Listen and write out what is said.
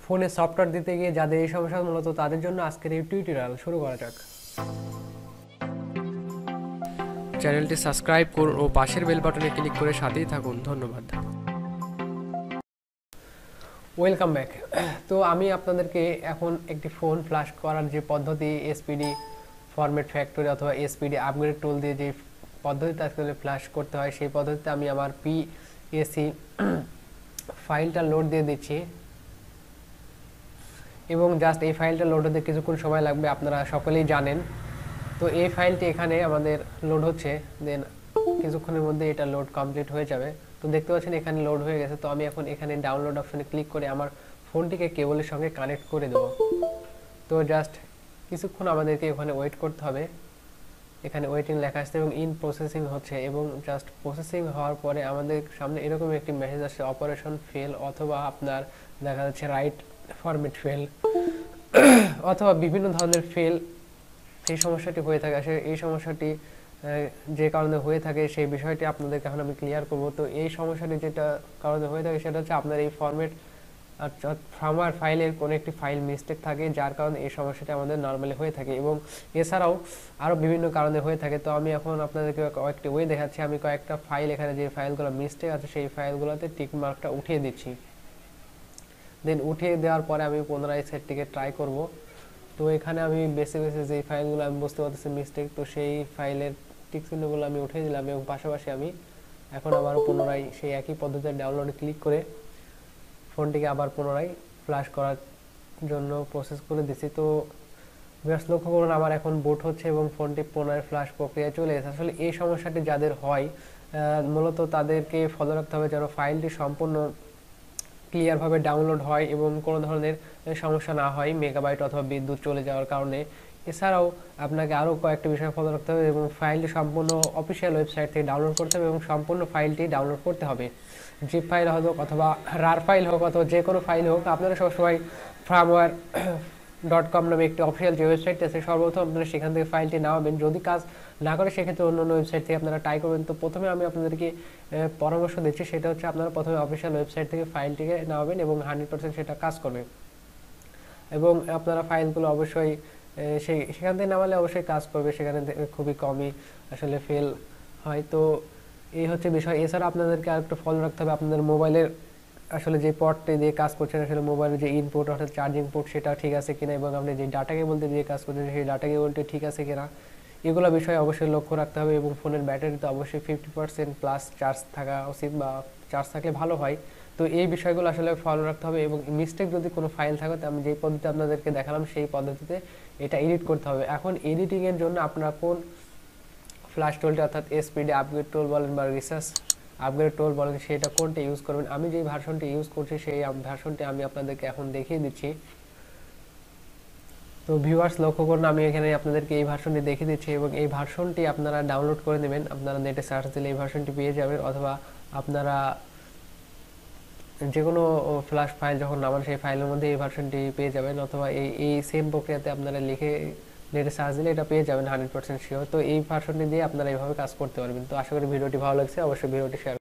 ফোনে সফটওয়্যার দিতে গিয়ে যাদের এই সমস্যা মূলত তাদের জন্য আজকের এই টিউটোরিয়াল শুরু করা যাক। চ্যানেলটি সাবস্ক্রাইব করুন ও পাশের বেল বাটনে ক্লিক করে সাথেই থাকুন। ধন্যবাদ। Welcome back. তো আমি আপনাদেরকে এখন একটি ফোন ফ্ল্যাশ করার যে পদ্ধতি এসপিডি ফরম্যাট ফ্যাক্টরি অথবা এসপিডি আপগ্রেড টুল দিয়ে যে পদ্ধতিতে আসলে ফ্ল্যাশ করতে হয় সেই পদ্ধতিতে আমি আমার পিএসি ফাইলটা লোড দিয়ে দিচ্ছি এবং জাস্ট এই ফাইলটা লোড হতে কিছুক্ষণ সময় লাগবে, আপনারা সকলেই জানেন। তো এই ফাইলটি এখানে আমাদের লোড হচ্ছে, দেন কিছুক্ষণের মধ্যে এটা লোড কমপ্লিট হয়ে যাবে। তো দেখতে পাচ্ছেন এখানে লোড হয়ে গেছে। তো আমি এখন এখানে ডাউনলোড অপশনে ক্লিক করে আমার ফোনটিকে কেবলের সঙ্গে কানেক্ট করে দেব। তো জাস্ট কিছুক্ষণ আমাদেরকে ওখানে ওয়েট করতে হবে। এখানে ওয়েটিং লেখা আসছে এবং ইন প্রসেসিং হচ্ছে, এবং জাস্ট প্রসেসিং হওয়ার পরে আমাদের সামনে এরকম একটি মেসেজ আসছে, অপারেশন ফেল অথবা আপনার দেখা যাচ্ছে রাইট ফরম্যাট ফেল অথবা বিভিন্ন ধরনের ফেল এই সমস্যাটি হয়ে থাকে। আসলে এই সমস্যাটি যে কারণে হয়ে থাকে সেই বিষয়টি আপনাদেরকে এখন আমি ক্লিয়ার করব। তো এই সমস্যাটি যেটা কারণে হয়ে থাকে সেটা হচ্ছে আপনার এই ফরম্যাট ফ্রমার ফাইলের কোনো একটি ফাইল মিস্টেক থাকে, যার কারণে এই সমস্যাটি আমাদের নর্মালি হয়ে থাকে, এবং এছাড়াও আরও বিভিন্ন কারণে হয়ে থাকে। তো আমি এখন আপনাদেরকে কয়েকটি ওয়ে দেখাচ্ছি। আমি কয়েকটা ফাইল এখানে যে ফাইলগুলো মিস্টেক আছে সেই ফাইলগুলোতে টিক মার্কটা উঠিয়ে দিচ্ছি। দেন উঠিয়ে দেওয়ার পরে আমি পুনরায় সেটটিকে ট্রাই করব। তো এখানে আমি বেছে বেছে যে ফাইলগুলো আমি বুঝতে পারতেছি মিস্টেক, তো সেই ফাইলের টিক চিহ্নগুলো আমি উঠিয়ে দিলাম এবং পাশাপাশি আমি এখন আবার পুনরায় সেই একই পদ্ধতিতে ডাউনলোডে ক্লিক করে ফোনটিকে আবার পুনরায় ফ্ল্যাশ করার জন্য প্রসেস করে দিচ্ছি। তো বেশ লক্ষ্য করুন আমার এখন বুট হচ্ছে এবং ফোনটি পুনরায় ফ্ল্যাশ প্রক্রিয়ায় চলে এসেছে। আসলে এই সমস্যাটি যাদের হয় মূলত তাদেরকে ফলো রাখতে হবে যেন ফাইলটি সম্পূর্ণ ক্লিয়ারভাবে ডাউনলোড হয় এবং কোনো ধরনের সমস্যা না হয় মেগাবাইট অথবা বিদ্যুৎ চলে যাওয়ার কারণে। এছাড়াও আপনাকে আরও কয়েকটি বিষয় ফলো রাখতে হবে এবং ফাইলটি সম্পূর্ণ অফিসিয়াল ওয়েবসাইট থেকে ডাউনলোড করতে হবে এবং সম্পূর্ণ ফাইলটি ডাউনলোড করতে হবে। জিপ ফাইল হোক অথবা রার ফাইল হোক অথবা যে কোনো ফাইল হোক, আপনারা সবসময় firmware.com নামে একটি অফিসিয়াল যে ওয়েবসাইট আছে সর্বপ্রথম আপনারা সেখান থেকে ফাইলটি নামাবেন। যদি কাজ না করে সেক্ষেত্রে অন্য অন্য ওয়েবসাইট থেকে আপনারা ট্রাই করবেন। তো প্রথমে আমি আপনাদেরকে পরামর্শ দিচ্ছি, সেটা হচ্ছে আপনারা প্রথমে অফিসিয়াল ওয়েবসাইট থেকে ফাইলটিকে নামাবেন এবং 100% সেটা কাজ করবে, এবং আপনারা ফাইলগুলো অবশ্যই সেখান থেকে নামালে অবশ্যই কাজ করবে, সেখানে খুবই কমই আসলে ফেল হয়। তো এই হচ্ছে বিষয়। এছাড়া আপনাদেরকে আরেকটু ফলো রাখতে হবে আপনাদের মোবাইলের আসলে যে পোর্টটি দিয়ে কাজ করছেন, আসলে মোবাইলের যে ইনপুট অর্থাৎ চার্জিং পোর্ট সেটা ঠিক আছে কিনা, এবং আপনি যে ডাটা কেবল দিয়ে কাজ করছেন সেই ডাটা কেবলটি ঠিক আছে কিনা, এগুলো বিষয়ে অবশ্যই লক্ষ্য রাখতে হবে। এবং ফোনের ব্যাটারিতে অবশ্যই 50% প্লাস চার্জ থাকা উচিত, বা চার্জ থাকলে ভালো হয়। তো এই বিষয়গুলো আসলে ফলো রাখতে হবে, এবং মিস্টেক যদি কোনো ফাইল থাকে তো আমি যেই পদ্ধতি আপনাদেরকে দেখালাম সেই পদ্ধতিতে এটা এডিট করতে হবে। এখন এডিটিংয়ের জন্য আপনারা কোন ফ্ল্যাশ টুলটি অর্থাৎ এসপিডি আপগ্রেড টুল বলেন বা রিসার্চ আপগ্রেড টুল বলেন সেটা কোনটি ইউজ করবেন, আমি যেই ভার্সনটি ইউজ করছি সেই ভার্সনটি আমি আপনাদেরকে এখন দেখিয়ে দিচ্ছি। তো ভিউয়ার্স লক্ষ্য করুন আমি এখানে আপনাদেরকে এই ভার্সনটি দেখিয়ে দিচ্ছি, এবং এই ভার্সনটি আপনারা ডাউনলোড করে নেবেন। আপনারা নেটে সার্চ দিলে এই ভার্সনটি পেয়ে যাবেন, অথবা আপনারা যে কোনো ফ্ল্যাশ ফাইল যখন নামান সেই ফাইলের মধ্যে এই ভার্সনটি পেয়ে যাবেন, অথবা এই সেম প্রক্রিয়াতে আপনারা লিখে নেটে সার্চ দিলে এটা পেয়ে যাবেন 100% শিওর। তো এই ভার্সনটি দিয়ে আপনারা এইভাবে কাজ করতে পারবেন। তো আশা করি ভিডিওটি ভালো লাগছে, অবশ্যই ভিডিওটি শেয়ার